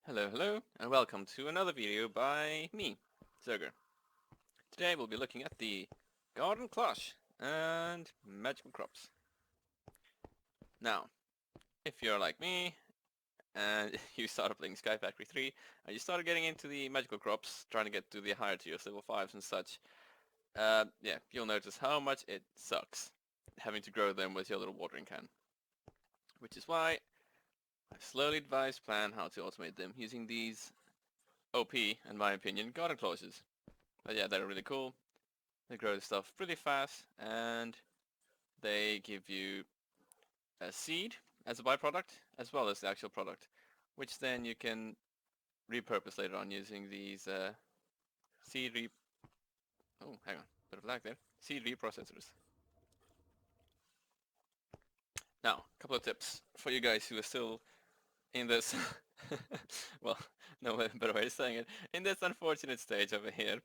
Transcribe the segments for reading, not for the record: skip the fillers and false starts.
Hello, and welcome to another video by me, Zerger. Today we'll be looking at the garden cloche and magical crops. Now, if you're like me, and you started playing Sky Factory 3, and you started getting into the magical crops, trying to get to the higher tiers, level 5s and such, yeah, you'll notice how much it sucks, having to grow them with your little watering can. Which is why I've slowly devised a plan how to automate them using these OP, in my opinion, garden cloches. But yeah, they're really cool. They grow the stuff pretty fast, and they give you a seed as a byproduct, as well as the actual product, which then you can repurpose later on using these seed re... Oh, hang on, bit of lag there. Seed reprocessors. Now, a couple of tips for you guys who are still in this, well, no better way of saying it, in this unfortunate stage over here.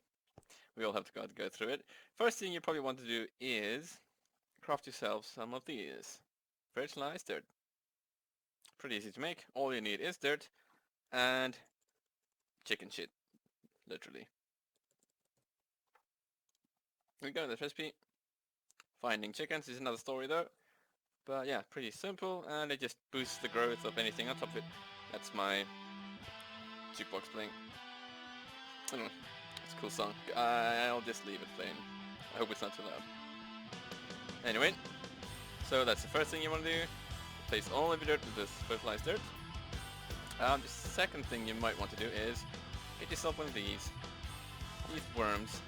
We all have to go through it. First thing you probably want to do is craft yourself some of these. Fertilized dirt. Pretty easy to make. All you need is dirt and chicken shit. Literally. Here we go, the recipe. Finding chickens is another story though. But yeah, pretty simple, and it just boosts the growth of anything on top of it. That's my jukebox playing. I don't know. It's a cool song. I'll just leave it playing. I hope it's not too loud. Anyway, so that's the first thing you want to do. Place all of your dirt with this fertilized dirt. The second thing you might want to do is get yourself one of these worms.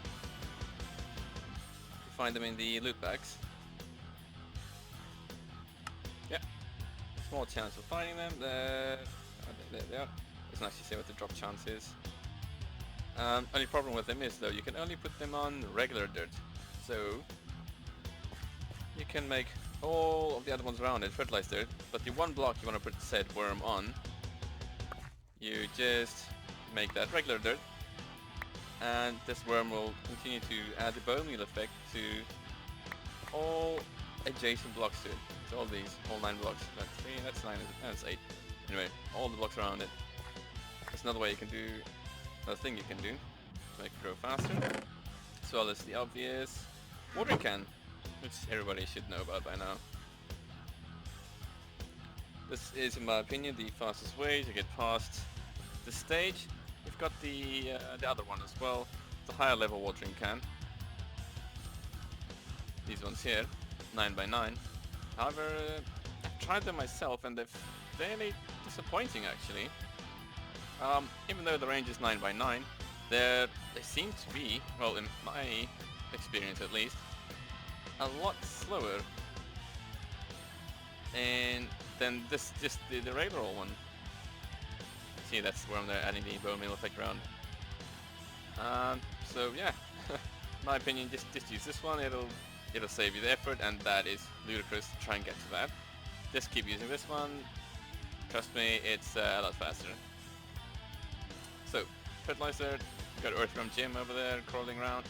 You find them in the loot bags. Yeah, small chance of finding them. There they are. It's nice to see what the drop chance is. Only problem with them is though you can only put them on regular dirt, so you can make all of the other ones around it fertilized dirt, but the one block you want to put said worm on, you just make that regular dirt, and this worm will continue to add the bone meal effect to all adjacent blocks to it. So all these, all 9 blocks. That's 3, that's 9, that's 8. Anyway, all the blocks around it. That's another way you can do, another thing you can do to make it grow faster, as well as the obvious watering can, which everybody should know about by now. This is, in my opinion, the fastest way to get past this stage. We've got the other one as well, the higher level watering can. These ones here, 9x9. However, I've tried them myself and they're fairly disappointing actually. Even though the range is 9x9, they seem to be, well, in my experience at least, a lot slower and than this, just the regular old one. See, that's where they're adding the bone meal effect around. So yeah, in my opinion, just use this one. It'll save you the effort, and that is ludicrous to try and get to that. Just keep using this one. Trust me, it's a lot faster. So, fertilizer, got Earthworm Jim over there crawling around.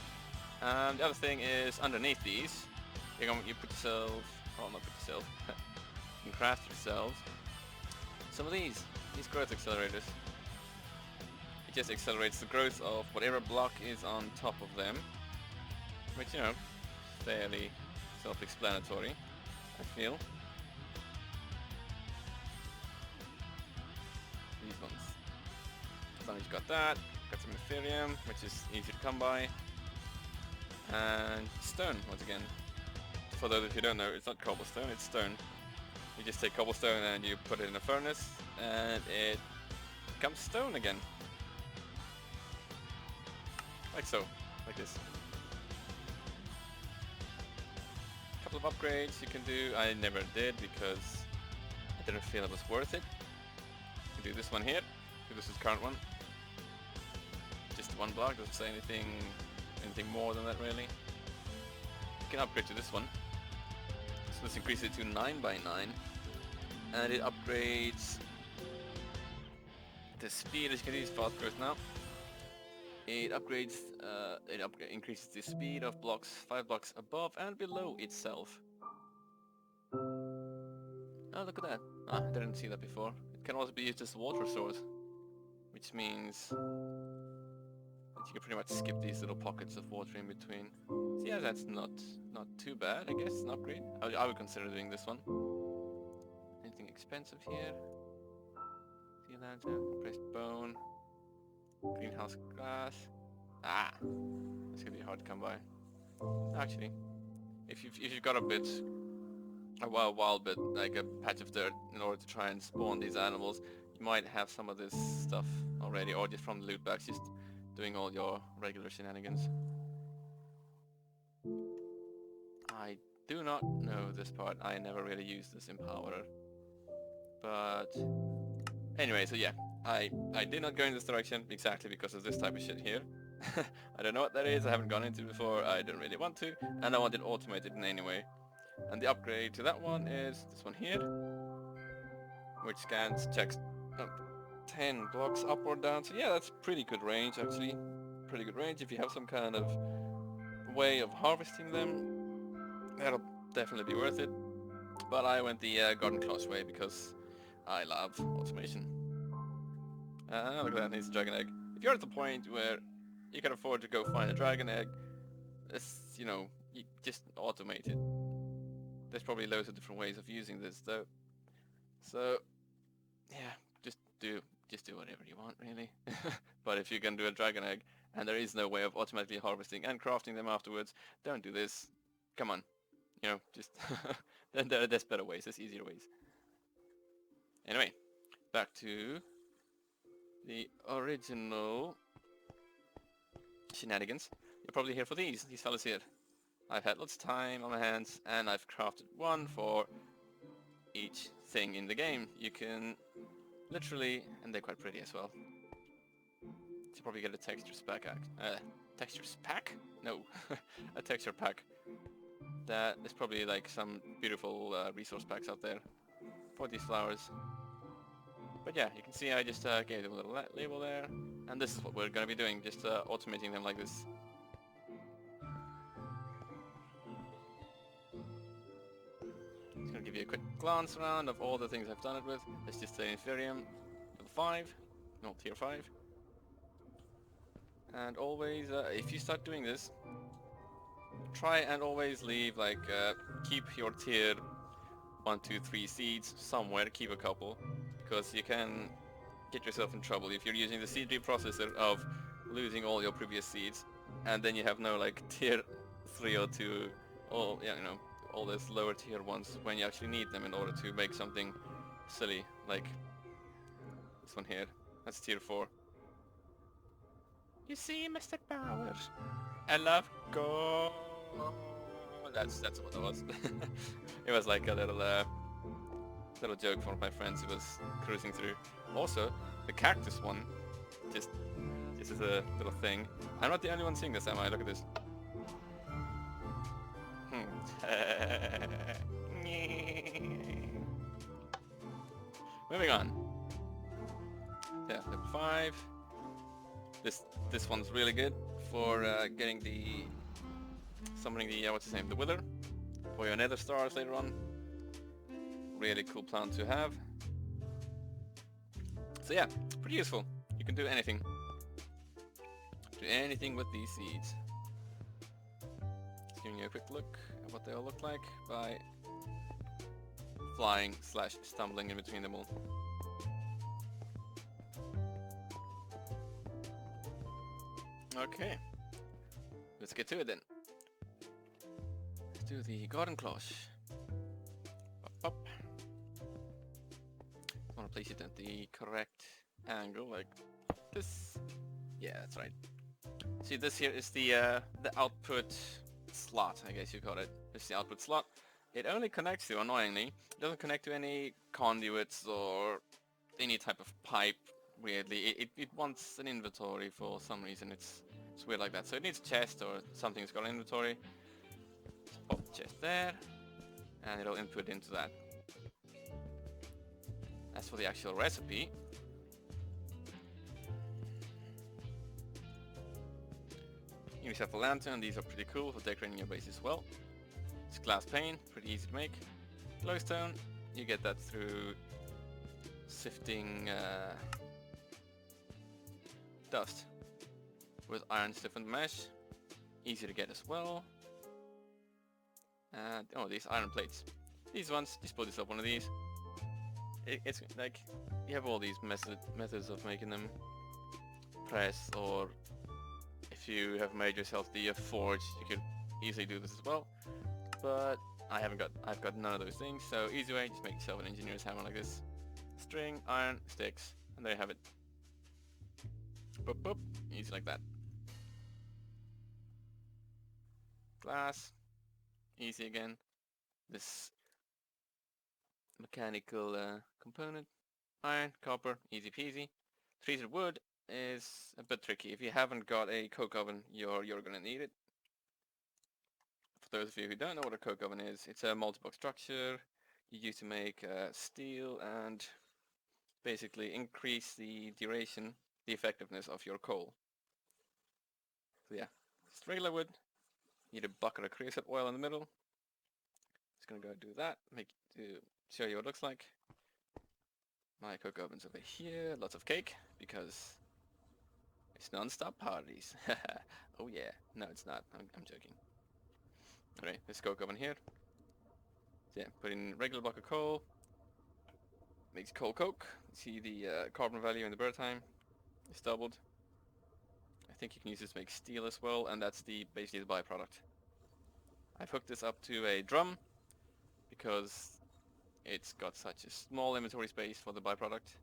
The other thing is underneath these, you put yourself, well, not put yourself, you can craft yourselves some of these growth accelerators. It just accelerates the growth of whatever block is on top of them, which, you know, fairly self-explanatory, I feel. These ones. As long as you got that, got some Ethereum, which is easy to come by, and stone, once again. For those of you who don't know, it's not cobblestone, it's stone. You just take cobblestone and you put it in a furnace, and it becomes stone again. Like so, like this. A couple of upgrades you can do. I never did because I didn't feel it was worth it. You can do this one here. This is the current one. Just one block, doesn't say anything more than that really. You can upgrade to this one. So this increases it to 9x9, and it upgrades the speed, as you can see, it's fast growth now. It upgrades, increases the speed of blocks 5 blocks above and below itself. Oh, look at that. Ah, I didn't see that before. It can also be used as a water source. which means that you can pretty much skip these little pockets of water in between. So yeah, that's not too bad, I guess. It's an upgrade. I would consider doing this one. Anything expensive here? Sea lantern, compressed bone, greenhouse grass. Ah, that's gonna be hard to come by. Actually, if you've got a wild bit, like a patch of dirt, in order to try and spawn these animals, you might have some of this stuff already, or just from the loot bags, just doing all your regular shenanigans. I do not know this part. I never really used this Empowerer. But anyway, so yeah, I did not go in this direction exactly because of this type of shit here. I don't know what that is, I haven't gone into it before, I don't really want to, and I want it automated in any way. And the upgrade to that one is this one here, which checks 10 blocks up or down. So yeah, that's pretty good range actually. Pretty good range. If you have some kind of way of harvesting them, that'll definitely be worth it. But I went the Garden Cloche way because I love automation. Look at that, needs a dragon egg. If you're at the point where you can afford to go find a dragon egg, it's, you know, you just automate it. There's probably loads of different ways of using this though. So yeah, just do whatever you want really. But if you can do a dragon egg and there is no way of automatically harvesting and crafting them afterwards, don't do this. Come on. You know, just there's better ways, there's easier ways. Anyway, back to the original shenanigans. You're probably here for these fellas here. I've had lots of time on my hands and I've crafted one for each thing in the game. You can literally, and they're quite pretty as well. You probably get a textures pack. Textures pack? No, a texture pack. That is probably like some beautiful resource packs out there for these flowers. But yeah, you can see I just gave them a little label there, and this is what we're gonna be doing, just automating them like this. Just gonna give you a quick glance around of all the things I've done it with. Let's just say Ethereum, level 5, not tier 5. And always, if you start doing this, try and always leave, like, keep your tier 1, 2, 3 seeds somewhere, keep a couple, because you can get yourself in trouble if you're using the seed reprocessor of losing all your previous seeds, and then you have no, like, tier 3 or 2, or, yeah, you know, all those lower tier ones when you actually need them in order to make something silly, like this one here. That's tier 4. You see, Mr. Powers, I love gold. That's what it was. It was like a little joke for one of my friends who was cruising through. Also, the cactus one, this is a little thing. I'm not the only one seeing this, am I? Look at this. Moving on. Yeah, level 5. This one's really good for getting summoning the what's his name, the Wither, for your Nether stars later on. Really cool plant to have. So yeah, pretty useful. You can do anything. Do anything with these seeds. Just giving you a quick look at what they all look like by flying / stumbling in between them all. Okay, let's get to it then. Let's do the garden cloche. Up. I want to place it at the correct angle, like this. Yeah, that's right. See, this here is the output slot, I guess you call it. This is the output slot. It only connects to, annoyingly, it doesn't connect to any conduits or any type of pipe. Weirdly, it wants an inventory for some reason. It's weird like that. So it needs a chest or something's got an inventory. Pop the chest there, and it'll input into that. As for the actual recipe, you set the lantern. These are pretty cool for decorating your base as well. It's glass pane, pretty easy to make. Glowstone, you get that through sifting dust with iron stiffened mesh, easy to get as well. And oh, these iron plates, these ones, just put this up one of these. It's like you have all these methods of making them. Press, or if you have made yourself the forge, you could easily do this as well. But I've got none of those things, so easy way, just make yourself an engineer's hammer like this. String, iron, sticks, and there you have it. Boop boop, easy like that. Glass, easy again. This mechanical component. Iron, copper, easy peasy. Treated wood is a bit tricky. If you haven't got a coke oven, you're gonna need it. For those of you who don't know what a coke oven is, it's a multi-block structure you use to make steel and basically increase the duration, the effectiveness of your coal. So yeah, just regular wood. Need a bucket of creosote oil in the middle. Just gonna go do that, to show you what it looks like. My coke oven's over here, lots of cake, because it's non-stop parties. Oh yeah, no it's not, I'm joking. Alright, this coke oven here. So yeah, put in regular block of coal, makes coal coke. See the carbon value in the burn time is doubled. I think you can use this to make steel as well, and that's basically the byproduct. I've hooked this up to a drum because it's got such a small inventory space for the byproduct.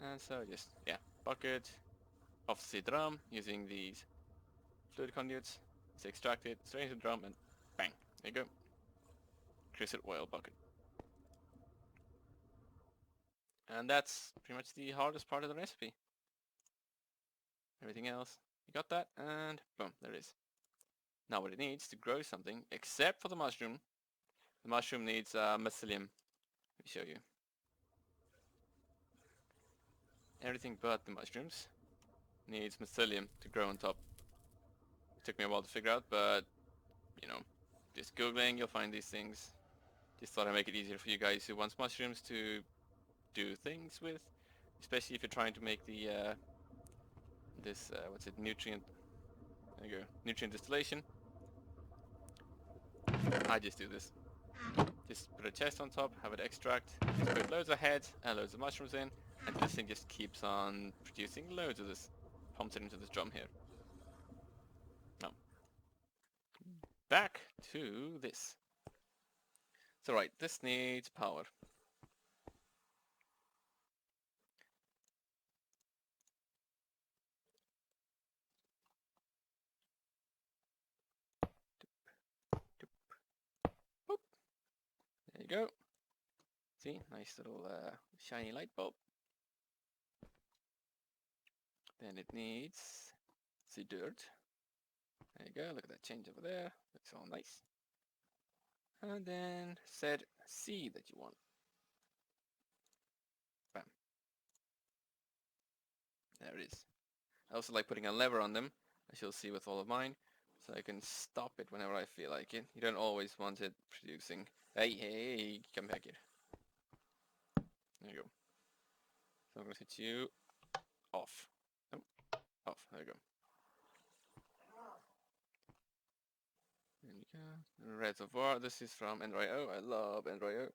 And so just, yeah, bucket, off the drum using these fluid conduits. It's extracted straight into the drum and bang, there you go. Creosote oil bucket. And that's pretty much the hardest part of the recipe. Everything else, you got that, and boom, there it is. Now what it needs to grow something, except for the mushroom needs mycelium. Let me show you. Everything but the mushrooms needs mycelium to grow on top. It took me a while to figure out, but you know, just googling, you'll find these things. Just thought I'd make it easier for you guys who want mushrooms to do things with, especially if you're trying to make the what's it, nutrient, there you go, nutrient distillation. I just do this. Just put a chest on top, have it extract, just put loads of heads and loads of mushrooms in, and this thing just keeps on producing loads of this. Pumps it into this drum here. Now, back to this. So right, this needs power. Boop. There you go. See, nice little shiny light bulb. Then it needs the dirt. There you go, look at that change over there. Looks all nice. And then said seed that you want. Bam. There it is. I also like putting a lever on them, as you'll see with all of mine, so I can stop it whenever I feel like it. You don't always want it producing. Hey, come back here. There you go. So I'm going to hit you off. Oh, off. There you go. There you go. Reservoir. This is from Ender.io. I love Ender.io.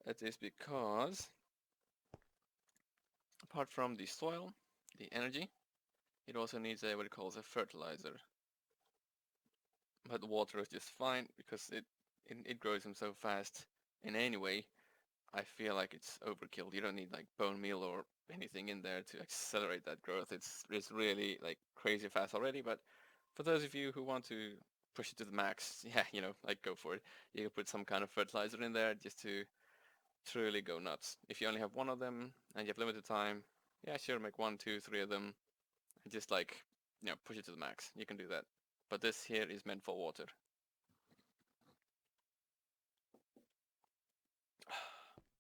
It is because, apart from the soil, the energy, it also needs a what it calls a fertilizer. But the water is just fine because it grows them so fast. In any way, I feel like it's overkill. You don't need like bone meal or anything in there to accelerate that growth. It's really like crazy fast already. But for those of you who want to push it to the max, yeah, you know, like go for it. You can put some kind of fertilizer in there just to truly go nuts. If you only have one of them and you have limited time, yeah, sure, make 1, 2, 3 of them, and just like, you know, push it to the max. You can do that. But this here is meant for water.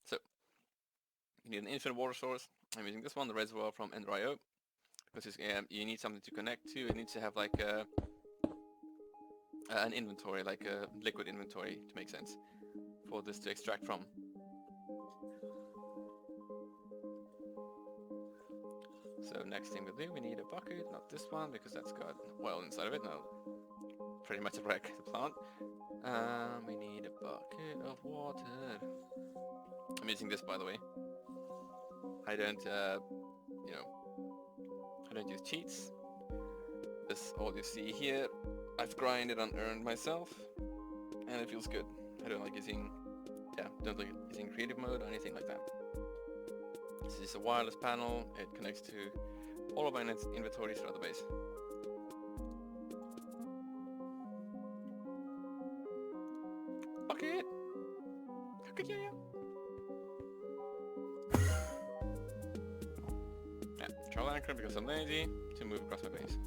So, you need an infinite water source. I'm using this one, the reservoir from Ender.io, because you need something to connect to. It needs to have like an inventory, like a liquid inventory, to make sense, for this to extract from. So next thing we'll do, we need a bucket, not this one, because that's got oil inside of it. Now, pretty much a wreck the plant. We need a bucket of water. I'm using this, by the way. I don't, you know, I don't use cheats. This all you see here, I've grinded and earned myself, and it feels good. I don't like using, don't like using creative mode or anything like that. This is a wireless panel. It connects to all of my inventories throughout the base. Bucket! Bucket, yeah. Yeah, travel anchor because I'm lazy to move across my base.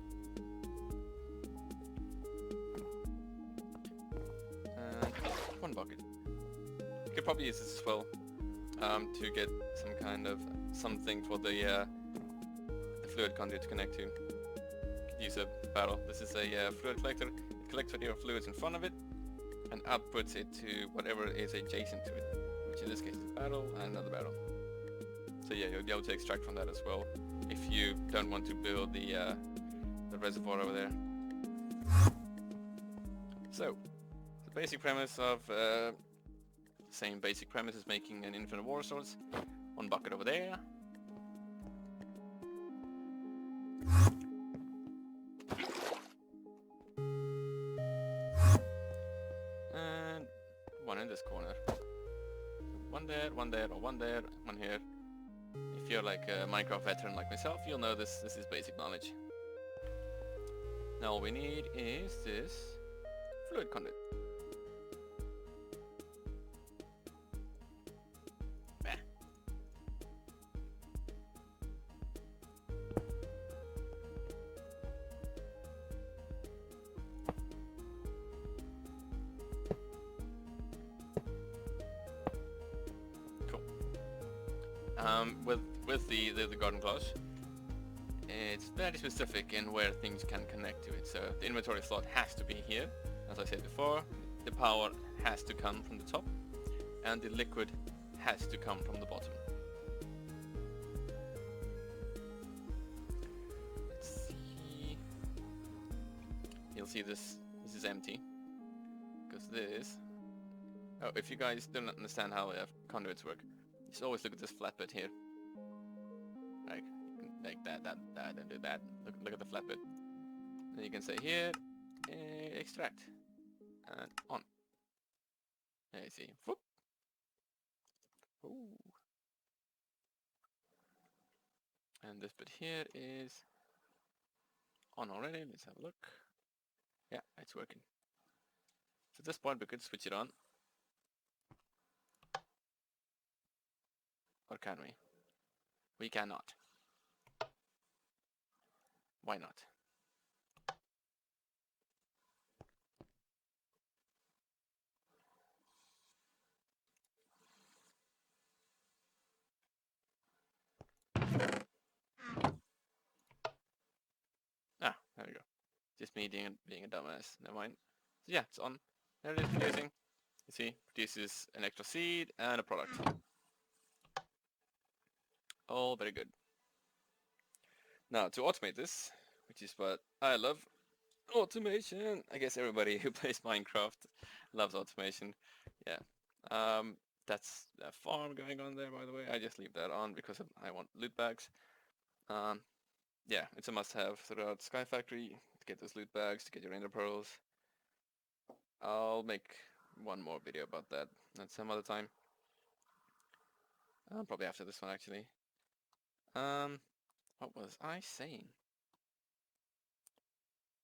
And one bucket. You could probably use this as well to get some kind of something for the fluid conduit to connect to. You could use a barrel. This is a fluid collector. It collects whatever fluids in front of it and outputs it to whatever is adjacent to it, which in this case is a barrel and another barrel. So yeah, you'll be able to extract from that as well if you don't want to build the reservoir over there. So, the basic premise of same basic premise as making an infinite water source. One bucket over there. And one in this corner. One there, one there, or one there, one here. If you're like a Minecraft veteran like myself, you'll know this is basic knowledge. Now all we need is this fluid conduit. With the garden cloche, it's very specific in where things can connect to it. So the inventory slot has to be here, as I said before. The power has to come from the top, and the liquid has to come from the bottom. Let's see. You'll see this is empty because this. Oh, if you guys don't understand how conduits work, just always look at this flat bit here. Like that, and do that. Look at the flat bit. Then you can say here, extract, and on. There you see. Whoop. Ooh. And this bit here is on already. Let's have a look. Yeah, it's working. So at this point we could switch it on. Or can we? We cannot. Why not? Ah, there we go. Just me being a dumbass. Never mind. So yeah, it's on. There it is producing. You see, produces an extra seed and a product. All very good. Now to automate this, which is what I love, automation. I guess everybody who plays Minecraft loves automation. Yeah. That's a farm going on there, by the way. I just leave that on because I want loot bags. Yeah, it's a must-have throughout Sky Factory to get those loot bags, to get your ender pearls. I'll make one more video about that at some other time. Probably after this one, actually. What was I saying?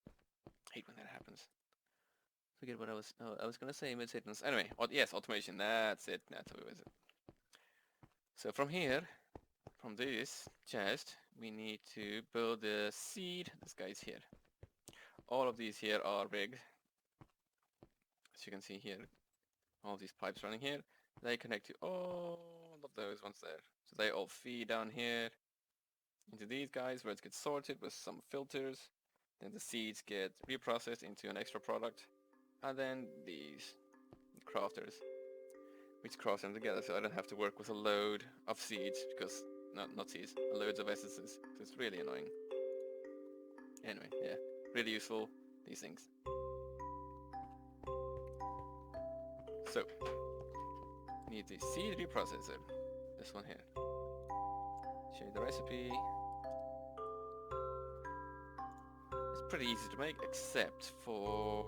I hate when that happens. Forget what I was. Oh, I was gonna say mid-sentence. Anyway, yes, automation. That's it. That's how it was. So from here, from this chest, we need to build the seed. This guy's here. All of these here are rigged. As you can see here, all these pipes running here. They connect to all of those ones there. So they all feed down here into these guys, where it gets sorted with some filters. Then the seeds get reprocessed into an extra product. And then these crafters, which craft them together, so I don't have to work with a load of seeds, because not seeds, loads of essences. So it's really annoying. Anyway, yeah, really useful, these things. So, need the seed reprocessor. This one here. Show you the recipe. It's pretty easy to make, except for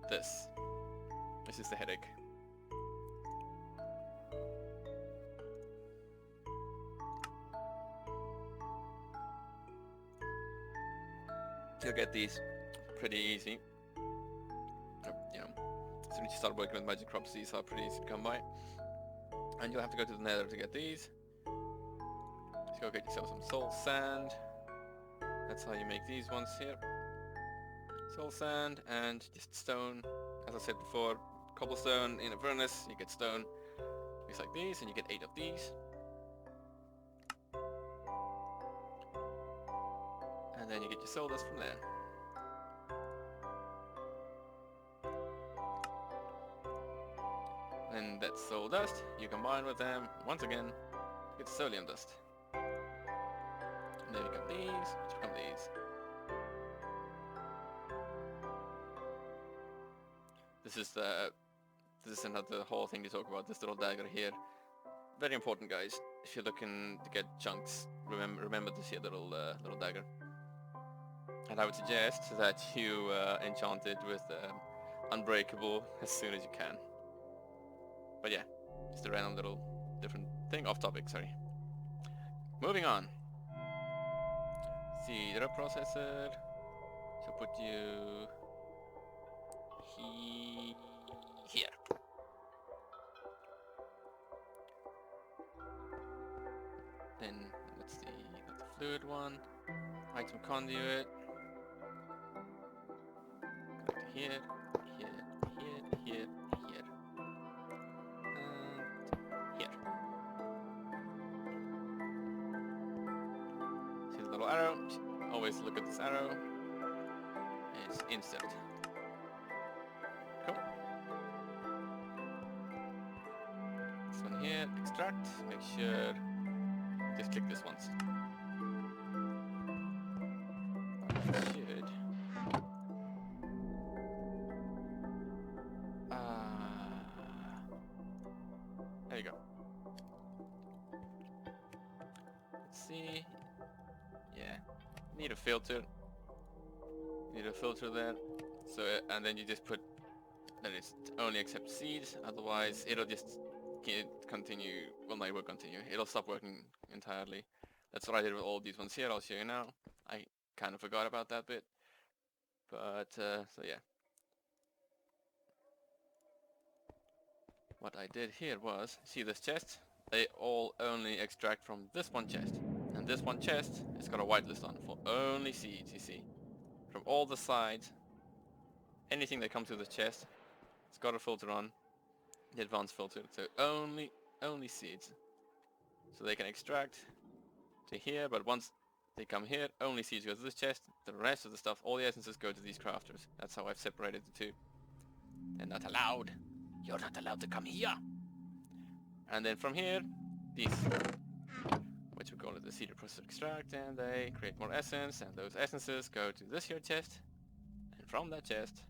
this. This is the headache. You'll get these pretty easy. You know, as soon as you start working with magic crops, these are pretty easy to come by. And you'll have to go to the nether to get these. Just go get yourself some soul sand. That's how you make these ones here. Soul sand and just stone. As I said before, cobblestone in a furnace, you get stone. Just like these, and you get 8 of these. And then you get your soul dust from there. And that soul dust, you combine with them, once again, you get solium dust. And then you become these, which become these. This is another whole thing to talk about, this little dagger here. Very important, guys. If you're looking to get chunks, remember this here little dagger. And I would suggest that you enchant it with unbreakable as soon as you can. But yeah, just a random little different thing, off topic, sorry. Moving on. See, the reprocessor. So put you here. Then that's the fluid one. Item conduit. Connect to here, here, here, here, here. And here. See the little arrow? Always look at this arrow. It's insert. Cool. This one here, extract. Make sure just click this once. Should. There you go. Let's see. Yeah. Need a filter. Need a filter there. So and then you just put that it only accepts seeds. Otherwise, it'll just continue. Well, no, it will continue. It'll stop working entirely. That's what I did with all these ones here. I'll show you now. I kind of forgot about that bit. But so yeah. What I did here was, see this chest? They all only extract from this one chest. And this one chest, it's got a whitelist on for only seeds, you see. From all the sides, anything that comes to the chest, it's got a filter on, the advanced filter, so only seeds. So they can extract to here, but once they come here, only seeds go to this chest, the rest of the stuff, all the essences go to these crafters. That's how I've separated the two. They're not allowed. You're not allowed to come here. And then from here, these, which we call it the seed reprocessor extract, and they create more essence, and those essences go to this here chest, and from that chest,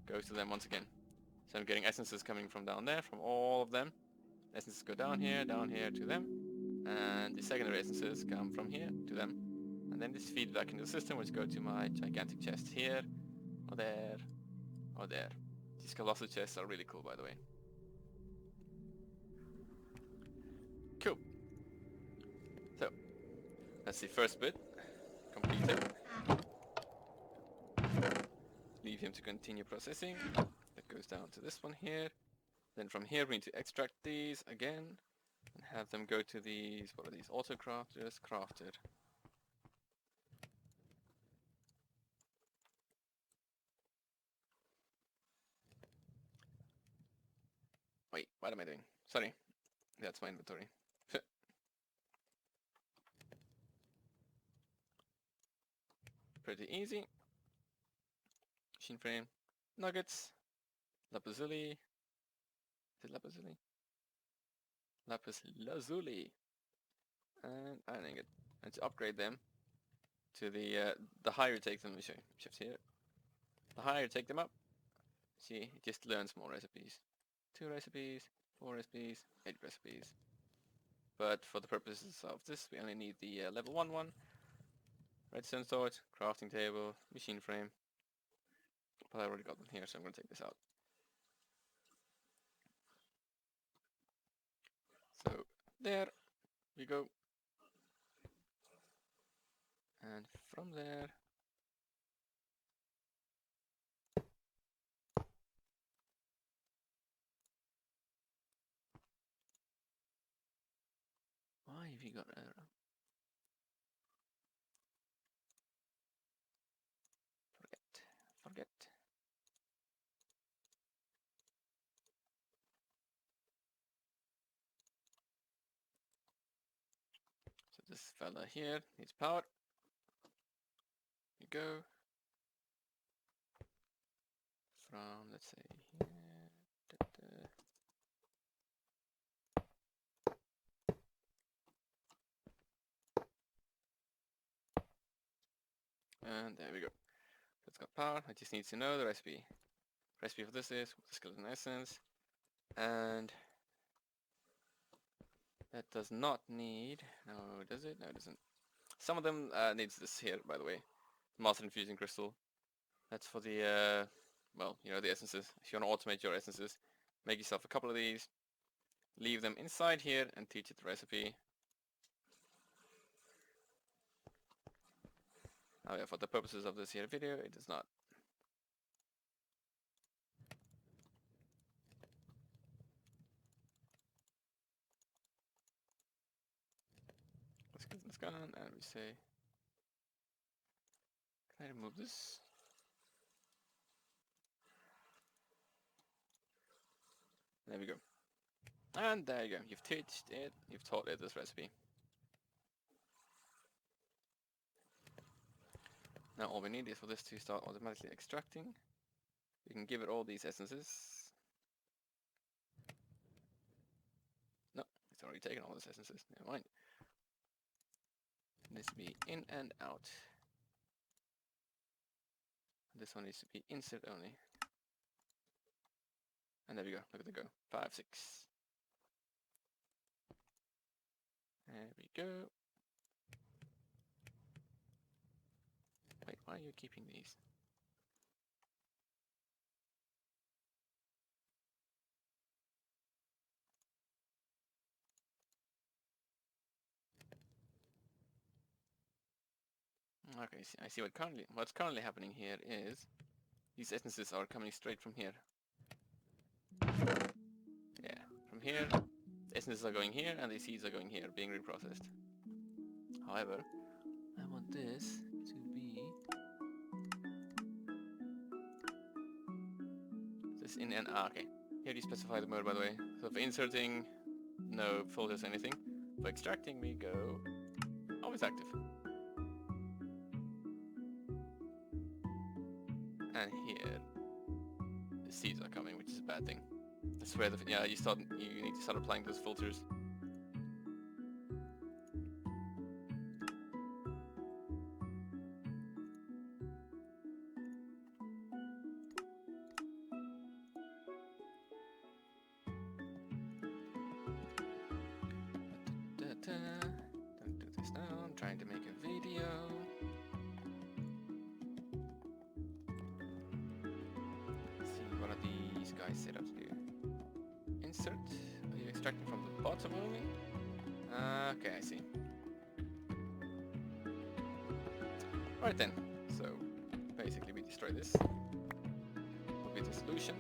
goes to them once again. So I'm getting essences coming from down there, from all of them. Essences go down here to them, and the secondary essences come from here to them. And then just feed back into the system, which go to my gigantic chest here, or there, or there. These colossal chests are really cool, by the way. Cool. So, that's the first bit completed. Leave him to continue processing. That goes down to this one here. Then from here we need to extract these again and have them go to these, what are these, auto crafters, crafted. Wait, what am I doing? Sorry, that's my inventory. Pretty easy. Machine frame, nuggets, lapis lazuli. Is it lapis lazuli? Lapis lazuli. and iron ingot. And to upgrade them to the higher you take them, we shift here. The higher you take them up, see, it just learns more recipes. 2 recipes, 4 recipes, 8 recipes. But for the purposes of this, we only need the level 1 one. Redstone sword, crafting table, machine frame. But I already got them here, so I'm going to take this out. So there we go. And from there, why have you got an arrow? Forget. So this fella here needs power. You go from, let's say, here. And there we go. It's got power. I just need to know the recipe. Recipe for this is the skeleton essence, and that does not need. No, does it? No, it doesn't. Some of them needs this here, by the way. Master infusing crystal. That's for the well, you know, the essences. If you want to automate your essences, make yourself a couple of these, leave them inside here, and teach it the recipe. Oh yeah, for the purposes of this here video, it does not. Let's get this gun, and we say, can I remove this? There we go. And there you go. You've teached it, you've taught it this recipe. Now all we need is for this to start automatically extracting. We can give it all these essences. No, it's already taken all these essences. Never mind. It needs to be in and out. This one needs to be insert only. And there we go. Look at the go. 5, 6. There we go. Wait, why are you keeping these? Okay, I see what's currently happening here is these essences are coming straight from here. Yeah, from here, the essences are going here and the seeds are going here, being reprocessed. However, I want this to be this in and okay. Here you specify the mode, by the way. So for inserting, no filters anything. For extracting, we go always active. And here, the seeds are coming, which is a bad thing. I swear that yeah, you need to start applying those filters. Don't do this now. I'm trying to make a video. Let's see, what are these guys set up to do? Insert. Are you extracting from the bottom only? Okay, I see. Right then. So basically, we destroy this. Will be the solution.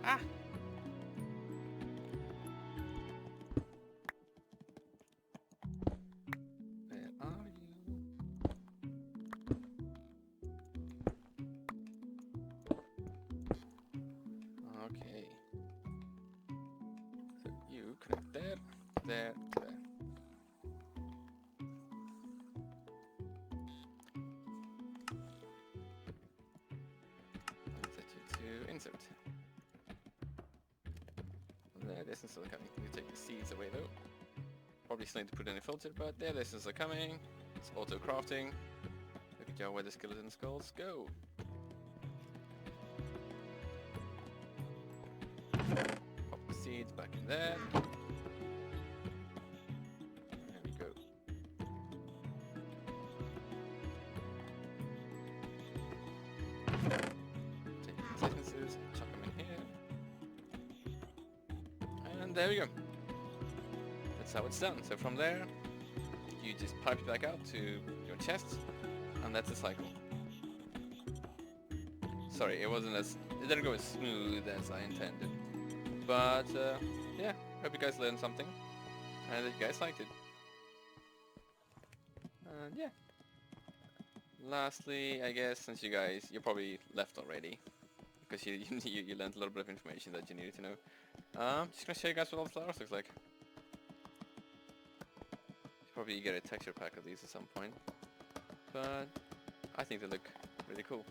Ah! Where are you? Okay. So you connect there, there, to there. insert. There, this is still coming. You take the seeds away though. Probably still need to put in a filter, but there, this is coming. It's auto crafting. Look at y'all where the skeleton skulls go. Pop the seeds back in there. There we go. Take the sentences, chuck them in here. And there we go. That's how it's done. So from there, you just pipe it back out to your chest, and that's the cycle. Sorry, it didn't go as smooth as I intended. But yeah, hope you guys learned something, and that you guys liked it. And yeah. Lastly, I guess, since you're probably left already, because you learned a little bit of information that you needed to know. Just gonna show you guys what all the flowers looks like. Probably get a texture pack of these at some point, but I think they look really cool.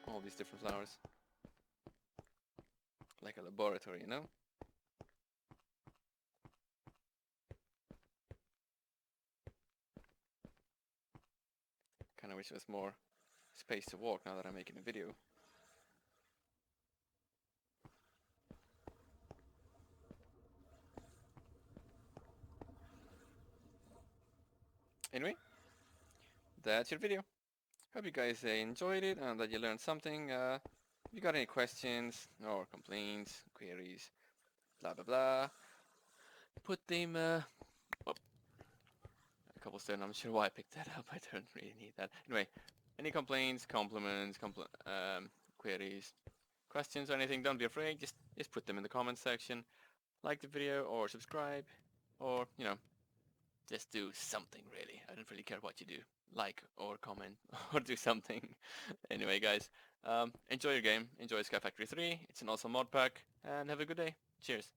All these different flowers, like a laboratory, you know. Kind of wish there was more space to walk now that I'm making a video. Anyway, that's your video. Hope you guys enjoyed it and that you learned something. If you got any questions or complaints, queries, blah blah blah, put them a cobblestone. I'm sure why I picked that up. I don't really need that. Anyway, any complaints, compliments, queries, questions or anything, don't be afraid. Just put them in the comments section. Like the video or subscribe, or you know, just do something really. I don't really care what you do. Like or comment or do something. Anyway guys, enjoy your game, enjoy Sky Factory 3, it's an awesome mod pack, and have a good day. Cheers.